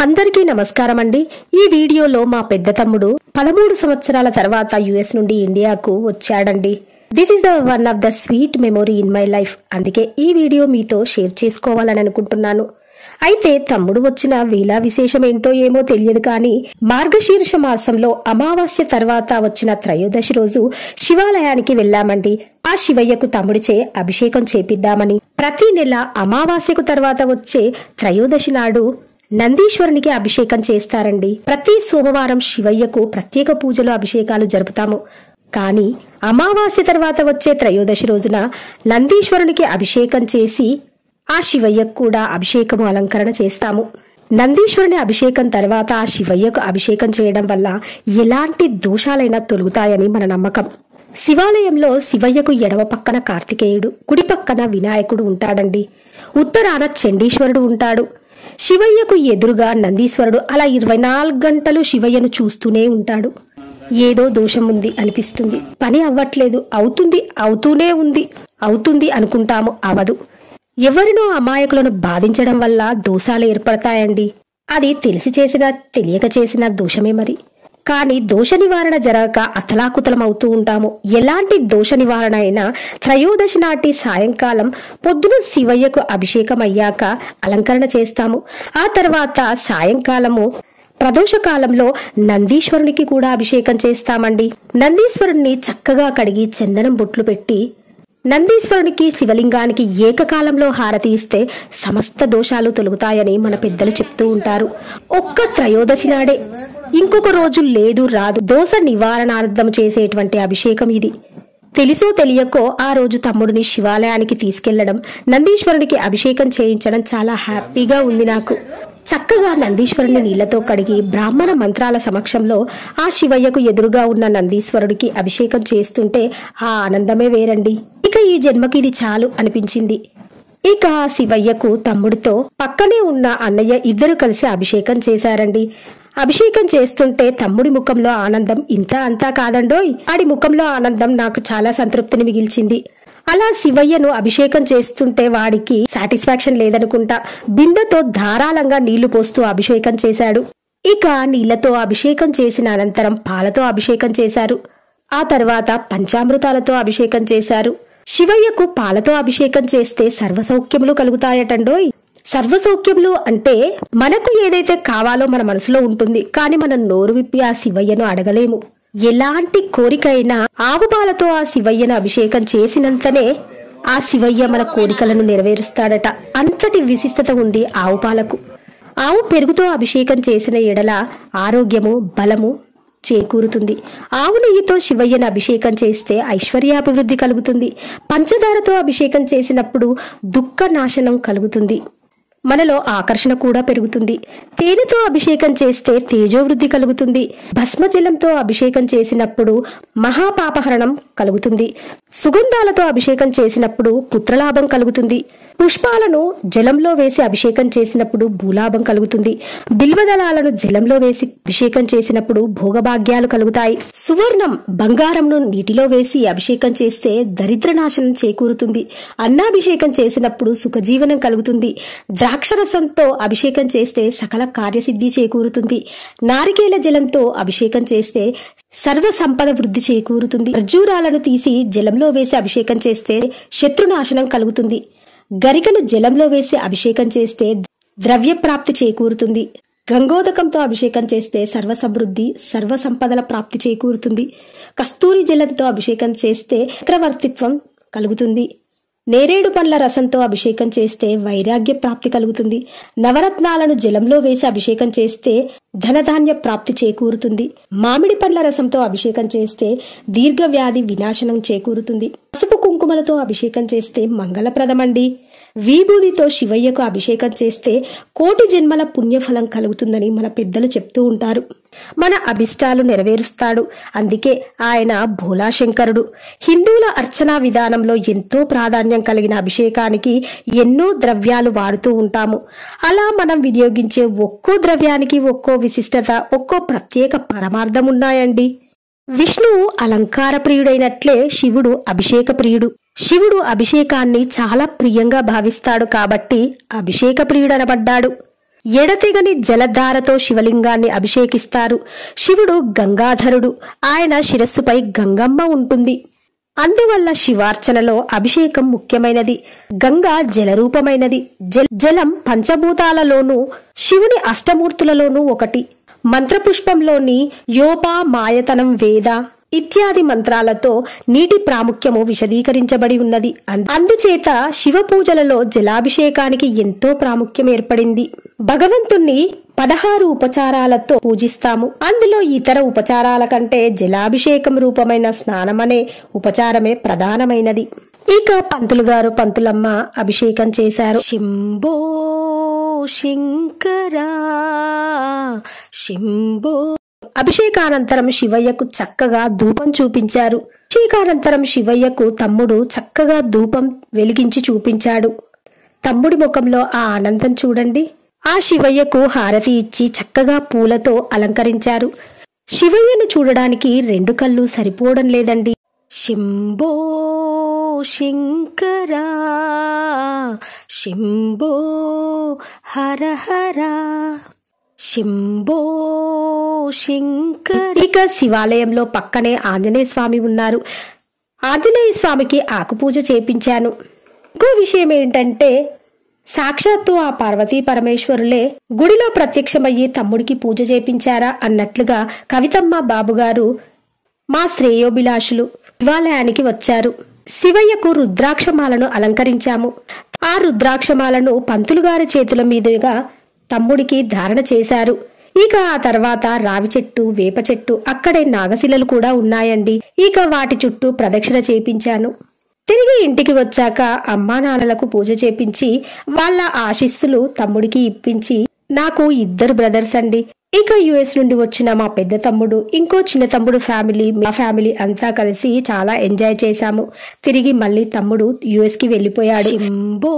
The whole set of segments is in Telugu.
అందరికీ నమస్కారం అండి. ఈ వీడియోలో మా పెద్ద తమ్ముడు 13 సంవత్సరాల తర్వాత యుఎస్ నుండి ఇండియాకు వచ్చాడండి. This is the one of the sweet memory in my life. అందుకే ఈ వీడియో మీతో షేర్ చేసుకోవాలని అనుకుంటున్నాను. అయితే తమ్ముడు వచ్చిన వేళ విశేషం ఏంటో ఏమో తెలియదు కానీ మార్గశీర్ష మాసంలో అమావాస్య తర్వాత వచ్చిన త్రయోదశి రోజు శివాలయానికి వెళ్లామండి. ఆ శివయ్యకు తమ్ముడిచే అభిషేకం చేపిద్దామని. ప్రతి నెల అమావాస్యకు తర్వాత వచ్చే త్రయోదశి నాడు నందీశ్వరునికి అభిషేకం చేస్తారండి. ప్రతి సోమవారం శివయ్యకు ప్రత్యేక పూజలు అభిషేకాలు జరుపుతాము. కానీ అమావాస్య తర్వాత వచ్చే త్రయోదశి రోజున నందీశ్వరునికి అభిషేకం చేసి ఆ శివయ్యకు కూడా అభిషేకము అలంకరణ చేస్తాము. నందీశ్వరుని అభిషేకం తర్వాత ఆ శివయ్యకు అభిషేకం చేయడం వల్ల ఎలాంటి దోషాలైనా తొలగుతాయని మన నమ్మకం. శివాలయంలో శివయ్యకు ఎడమ పక్కన కార్తికేయుడు, కుడి పక్కన వినాయకుడు ఉంటాడండి. ఉత్తరాన చండీశ్వరుడు ఉంటాడు. శివయ్యకు ఎదురుగా నందీశ్వరుడు. అలా 24 గంటలు శివయ్యను చూస్తూనే ఉంటాడు. ఏదో దోషం ఉంది అనిపిస్తుంది, పని అవ్వట్లేదు, అవుతుంది అనుకుంటాము, అవదు. ఎవరినో అమాయకులను బాధించడం వల్ల దోషాలు ఏర్పడతాయండి. అది తెలిసి చేసినా తెలియక చేసిన దోషమే మరి. కానీ దోష నివారణ జరగక అతలాకుతలం అవుతూ ఉంటాము. ఎలాంటి దోష నివారణ అయినా త్రయోదశి నాటి సాయంకాలం పొద్దున శివయ్యకు అభిషేకం అయ్యాక అలంకరణ చేస్తాము. ఆ తర్వాత సాయంకాలము ప్రదోషకాలంలో నందీశ్వరునికి కూడా అభిషేకం చేస్తామండి. నందీశ్వరుణ్ణి చక్కగా కడిగి చందనం బొట్లు పెట్టి నందీశ్వరునికి శివలింగానికి ఏకకాలంలో హారతి ఇస్తే సమస్త దోషాలు తొలగుతాయని మన పెద్దలు చెప్తూ ఉంటారు. ఒక్క త్రయోదశి నాడే, ఇంకొక రోజు లేదు రాదు. దోష నివారణార్థం చేసేటువంటి అభిషేకం ఇది. తెలుసో తెలియకో ఆ రోజు తమ్ముడిని శివాలయానికి తీసుకెళ్లడం, నందీశ్వరునికి అభిషేకం చేయించడం చాలా హ్యాపీగా ఉంది నాకు. చక్కగా నందీశ్వరుని నీళ్లతో కడిగి బ్రాహ్మణ మంత్రాల సమక్షంలో ఆ శివయ్యకు ఎదురుగా ఉన్న నందీశ్వరుడికి అభిషేకం చేస్తుంటే ఆ ఆనందమే వేరండి. ఇక ఈ జన్మకి ఇది చాలు అనిపించింది. ఇక శివయ్యకు తమ్ముడితో పక్కనే ఉన్న అన్నయ్య ఇద్దరు కలిసి అభిషేకం చేశారండి. అభిషేకం చేస్తుంటే తమ్ముడి ముఖంలో ఆనందం ఇంత అంతా కాదండోయ్. ఆడి ముఖంలో ఆనందం నాకు చాలా సంతృప్తిని మిగిల్చింది. అలా శివయ్యను అభిషేకం చేస్తుంటే వాడికి సాటిస్ఫాక్షన్ లేదనుకుంటా. బిందెతో ధారాళంగా నీళ్లు పోస్తూ అభిషేకం చేశాడు. ఇక నీళ్లతో అభిషేకం చేసిన అనంతరం పాలతో అభిషేకం చేశారు. ఆ తర్వాత పంచామృతాలతో అభిషేకం చేశారు. శివయ్యకు పాలతో అభిషేకం చేస్తే సర్వసౌఖ్యములు కలుగుతాయటండోయ్. సర్వసౌఖ్యములు అంటే మనకు ఏదైతే కావాలో మన మనసులో ఉంటుంది, కానీ మనం నోరు విప్పి ఆ శివయ్యను అడగలేము. ఎలాంటి కోరికైనా ఆవు పాలతో ఆ శివయ్యను అభిషేకం చేసినంతనే ఆ శివయ్య మన కోరికలను నెరవేరుస్తాడట. అంతటి విశిష్టత ఉంది ఆవు పాలకు. ఆవు పెరుగుతో అభిషేకం చేసిన ఎడల ఆరోగ్యము, బలము చేకూరుతుంది. ఆవు నెయ్యితో శివయ్యను అభిషేకం చేస్తే ఐశ్వర్యాభివృద్ధి కలుగుతుంది. పంచదారతో అభిషేకం చేసినప్పుడు దుఃఖ నాశనం కలుగుతుంది. మనలో ఆకర్షణ కూడా పెరుగుతుంది. తేనెతో అభిషేకం చేస్తే తేజోవృద్ధి కలుగుతుంది. భస్మజలంతో అభిషేకం చేసినప్పుడు మహాపాపహరణం కలుగుతుంది. సుగంధాలతో అభిషేకం చేసినప్పుడు పుత్రలాభం కలుగుతుంది. పుష్పాలను జలంలో వేసి అభిషేకం చేసినప్పుడు భూలాభం కలుగుతుంది. బిల్వదళాలను జలంలో వేసి అభిషేకం చేసినప్పుడు భోగభాగ్యాలు కలుగుతాయి. సువర్ణం, బంగారంను నీటిలో వేసి అభిషేకం చేస్తే దరిద్రనాశనం చేకూరుతుంది. అన్నాభిషేకం చేసినప్పుడు సుఖజీవనం కలుగుతుంది. ద్రాక్షరసంతో అభిషేకం చేస్తే సకల కార్యసిద్ధి చేకూరుతుంది. నారికేల జలంతో అభిషేకం చేస్తే సర్వ సంపద వృద్ధి చేకూరుతుంది. ఖర్జూరాలను తీసి జలంలో వేసి అభిషేకం చేస్తే శత్రునాశనం కలుగుతుంది. గరికను జలంలో వేసి అభిషేకం చేస్తే ద్రవ్య ప్రాప్తి చేకూరుతుంది. గంగోదకంతో అభిషేకం చేస్తే సర్వ సమృద్ధి, సర్వ సంపదల ప్రాప్తి చేకూరుతుంది. కస్తూరి జలంతో అభిషేకం చేస్తే చక్రవర్తిత్వం కలుగుతుంది. నేరేడు పండ్ల రసంతో అభిషేకం చేస్తే వైరాగ్య ప్రాప్తి కలుగుతుంది. నవరత్నాలను జలంలో వేసి అభిషేకం చేస్తే ధనధాన్య ప్రాప్తి చేకూరుతుంది. మామిడి పండ్ల రసంతో అభిషేకం చేస్తే దీర్ఘ వ్యాధి వినాశనం చేకూరుతుంది. పసుపు కుంకుమలతో అభిషేకం చేస్తే మంగళప్రదమండి. విభూదితో శివయ్యకు అభిషేకం చేస్తే కోటి జన్మల పుణ్యఫలం కలుగుతుందని మన పెద్దలు చెప్తూ ఉంటారు. మన అభిష్టాలు నెరవేరుస్తాడు. అందుకే ఆయన భోలాశంకరుడు. హిందువుల అర్చనా విధానంలో ఎంతో ప్రాధాన్యం కలిగిన అభిషేకానికి ఎన్నో ద్రవ్యాలు వాడుతూ ఉంటాము. అలా మనం వినియోగించే ఒక్కో ద్రవ్యానికి ఒక్కో విశిష్టత, ఒక్కో ప్రత్యేక పరమార్థం ఉన్నాయండి. విష్ణువు అలంకార ప్రియుడైనట్లే శివుడు అభిషేక ప్రియుడు. శివుడు అభిషేకాన్ని చాలా ప్రియంగా భావిస్తాడు కాబట్టి అభిషేక ప్రియుడనబడ్డాడు. ఎడతెగని జలధారతో శివలింగాన్ని అభిషేకిస్తారు. శివుడు గంగాధరుడు. ఆయన శిరస్సుపై గంగమ్మ ఉంటుంది. అందువల్ల శివార్చనలో అభిషేకం ముఖ్యమైనది. గంగా జలరూపమైనది. జలం పంచభూతాలలోనూ శివుని అష్టమూర్తులలోనూ ఒకటి. మంత్రపుష్పంలోని యోపామాయతనం వేద ఇత్యాది మంత్రాలతో నీటి ప్రాముఖ్యము విశదీకరించబడి ఉన్నది. అందుచేత శివ పూజలలో జలాభిషేకానికి ఎంతో ప్రాముఖ్యం ఏర్పడింది. భగవంతుణ్ణి 16 ఉపచారాలతో పూజిస్తాము. అందులో ఇతర ఉపచారాల కంటే జలాభిషేకం రూపమైన స్నానమనే ఉపచారమే ప్రధానమైనది. ఇక పంతులు గారు పంతులమ్మ అభిషేకం చేశారు. శంభో శంకరా శంభో. అభిషేకానంతరం శివయ్యకు చక్కగా ధూపం చూపించారు. అభిషేకానంతరం శివయ్యకు తమ్ముడు చక్కగా ధూపం వెలిగించి చూపించాడు. తమ్ముడి ముఖంలో ఆ ఆనందం చూడండి. ఆ శివయ్యకు హారతి ఇచ్చి చక్కగా పూలతో అలంకరించారు. శివయ్యను చూడడానికి 2 కళ్ళు సరిపోవడం లేదండి. శంభో శంకరా శంభో హర హర శంభో శంకర. ఇక శివాలయంలో పక్కనే ఆంజనేయ స్వామి ఉన్నారు. ఆంజనేయ స్వామికి ఆకుపూజ చేపించాను. ఇంకో విషయం ఏంటంటే సాక్షాత్తు ఆ పార్వతీ పరమేశ్వరులే గుడిలో ప్రత్యక్షమయ్యి తమ్ముడికి పూజ చేపించారా అన్నట్లుగా కవితమ్మ బాబుగారు మా శ్రేయోభిలాషులు శివాలయానికి వచ్చారు. శివయ్యకు రుద్రాక్షమాలను అలంకరించాము. ఆ రుద్రాక్షమాలను పంతులు గారి చేతుల మీదుగా తమ్ముడికి ధారణ చేశారు. ఇక ఆ తర్వాత రావి చెట్టు, వేప చెట్టు, అక్కడే నాగశిలలు కూడా ఉన్నాయండి. ఇక వాటి చుట్టూ ప్రదక్షిణ చేపించాను. తిరిగి ఇంటికి వచ్చాక అమ్మా నాన్నలకు పూజ చేపించి వాళ్ళ ఆశీస్సులు తమ్ముడికి ఇప్పించి, నాకు 2 బ్రదర్స్ అండి. ఇక యుఎస్ నుండి వచ్చిన మా పెద్ద తమ్ముడు, ఇంకో చిన్న తమ్ముడు ఫ్యామిలీ, మా ఫ్యామిలీ అంతా కలిసి చాలా ఎంజాయ్ చేశాము. తిరిగి మళ్ళీ తమ్ముడు యుఎస్ కి వెళ్లిపోయాడు. శంభో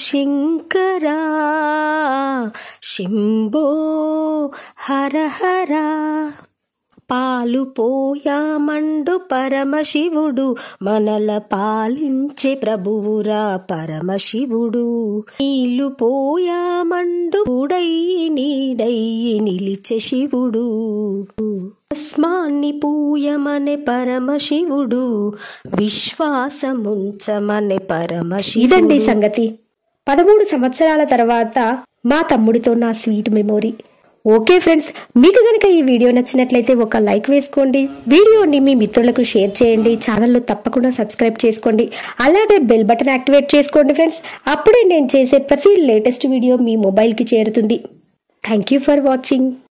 శంకరా శంభో హర హర. పాలు పోయామండు పరమశివుడు, మనల పాలించే ప్రభువురా పరమశివుడు. నీళ్లు పోయామండు పూడయ్యి నీడయ్యి నిలిచే శివుడు. భస్మాన్ని పూయమనే పరమశివుడు, విశ్వాసముంచమనే పరమశివుడు. ఇదండి సంగతి. 13 సంవత్సరాల తర్వాత మా తమ్ముడితో నా స్వీట్ మెమొరీ. ఓకే ఫ్రెండ్స్, మీకు గనక ఈ వీడియో నచ్చినట్లయితే ఒక లైక్ వేసుకోండి. వీడియోని మీ మిత్రులకు షేర్ చేయండి. ఛానల్ను తప్పకుండా సబ్స్క్రైబ్ చేసుకోండి. అలాగే బెల్ బటన్ యాక్టివేట్ చేసుకోండి ఫ్రెండ్స్. అప్పుడే నేను చేసే ప్రతి లేటెస్ట్ వీడియో మీ మొబైల్కి చేరుతుంది. Thank you for watching.